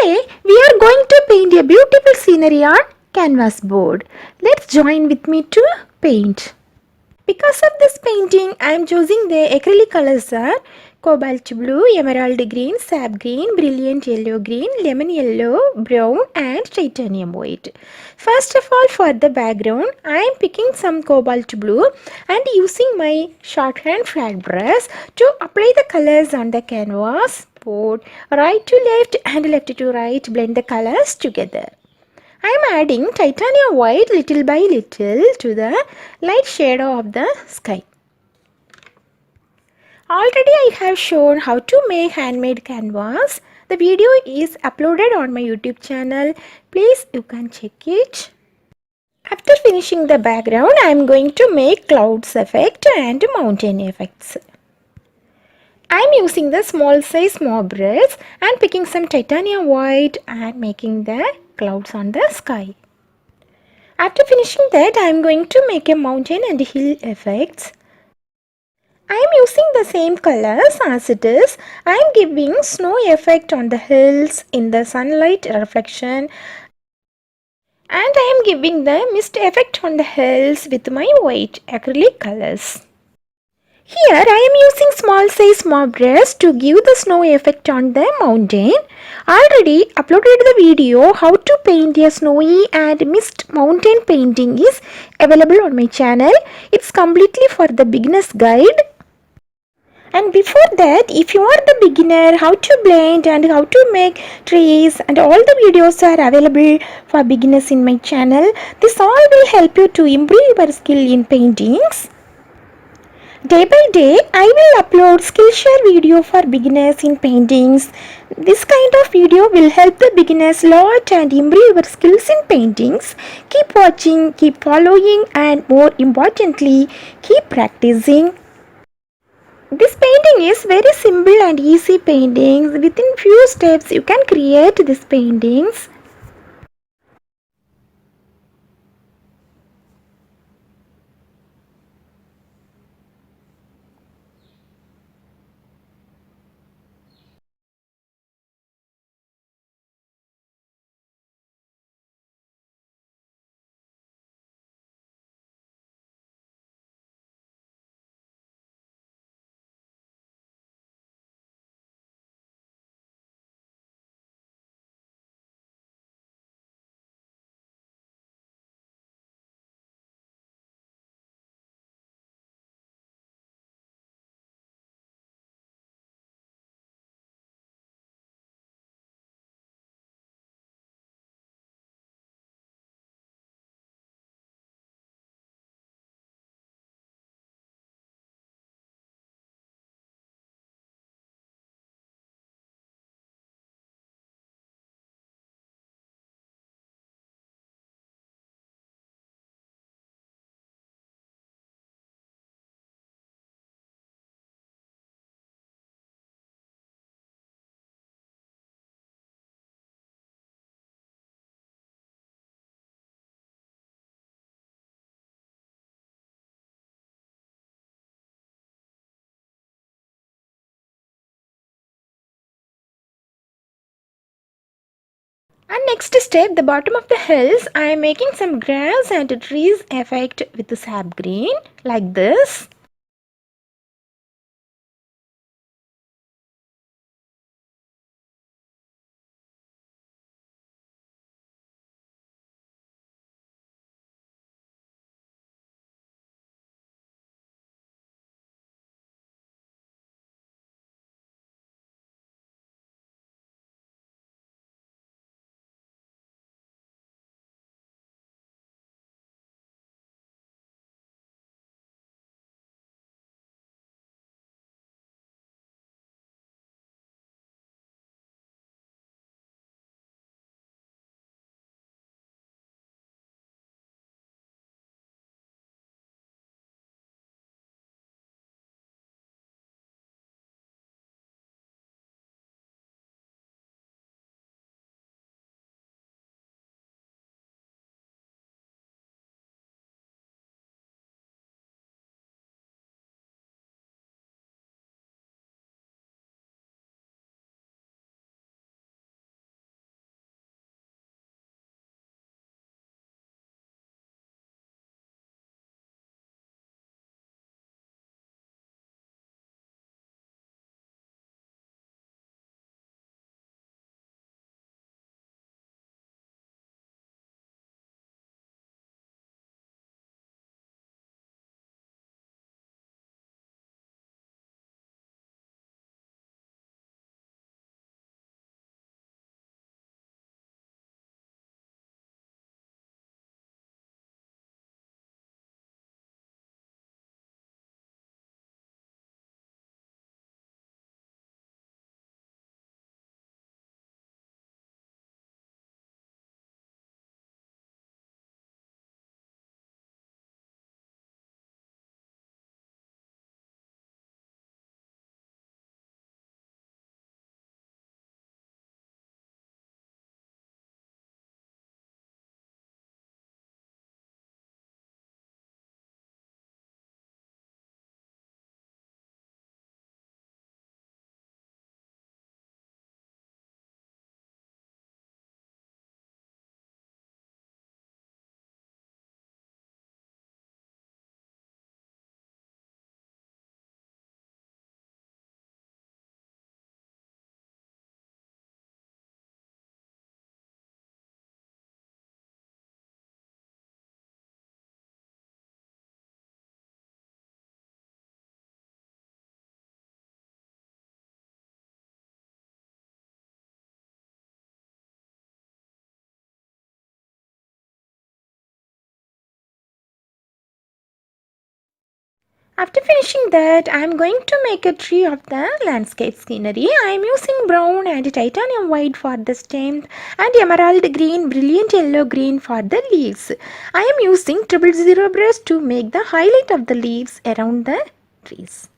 Today we are going to paint a beautiful scenery on canvas board. Let's join with me to paint. Because of this painting, I am choosing the acrylic colors are cobalt blue, emerald green, sap green, brilliant yellow green, lemon yellow, brown and titanium white. First of all, for the background, I am picking some cobalt blue and using my shorthand flat brush to apply the colors on the canvas board. Right to left and left to right, blend the colors together. I am adding titanium white little by little to the light shadow of the sky. Already I have shown how to make handmade canvas. The video is uploaded on my YouTube channel. Please you can check it. After finishing the background, I am going to make clouds effect and mountain effects. I am using the small size mop brush and picking some titanium white and making the clouds on the sky. After finishing that, I am going to make a mountain and hill effects. I am using the same colors as it is. I am giving snow effect on the hills in the sunlight reflection, and I am giving the mist effect on the hills with my white acrylic colors. Here I am using small size mop brush to give the snow effect on the mountain. Already uploaded the video how to paint a snowy and mist mountain painting is available on my channel. It's completely for the beginner's guide. And before that, if you are the beginner, how to blend and how to make trees and all the videos are available for beginners in my channel. This all will help you to improve your skill in paintings. Day by day, I will upload Skillshare video for beginners in paintings. This kind of video will help the beginners lot and improve your skills in paintings. Keep watching, keep following, and more importantly, keep practicing. This painting is very simple and easy paintings. Within few steps, you can create these paintings. And next step, the bottom of the hills, I am making some grass and trees effect with the sap green like this. After finishing that, I am going to make a tree of the landscape scenery. I am using brown and titanium white for the stem and emerald green, brilliant yellow green for the leaves. I am using 000 brush to make the highlight of the leaves around the trees.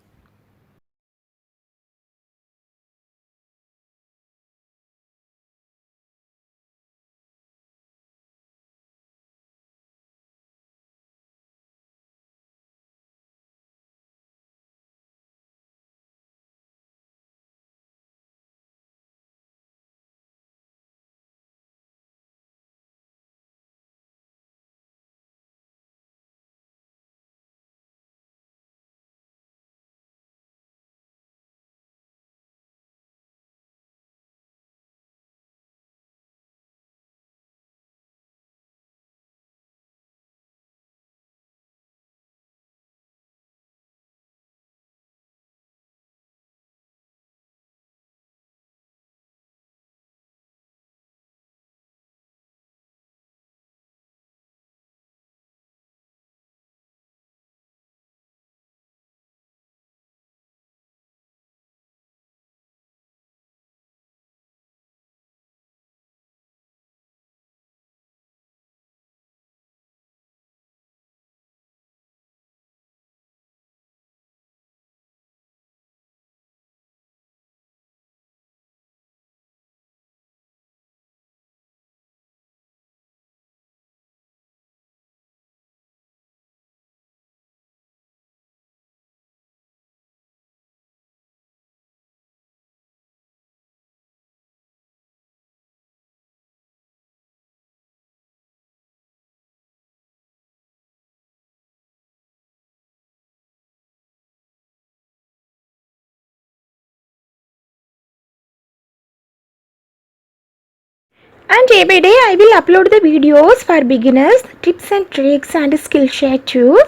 And day by day I will upload the videos for beginners, tips and tricks and Skillshare too.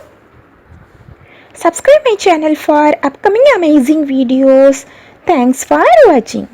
Subscribe my channel for upcoming amazing videos. Thanks for watching.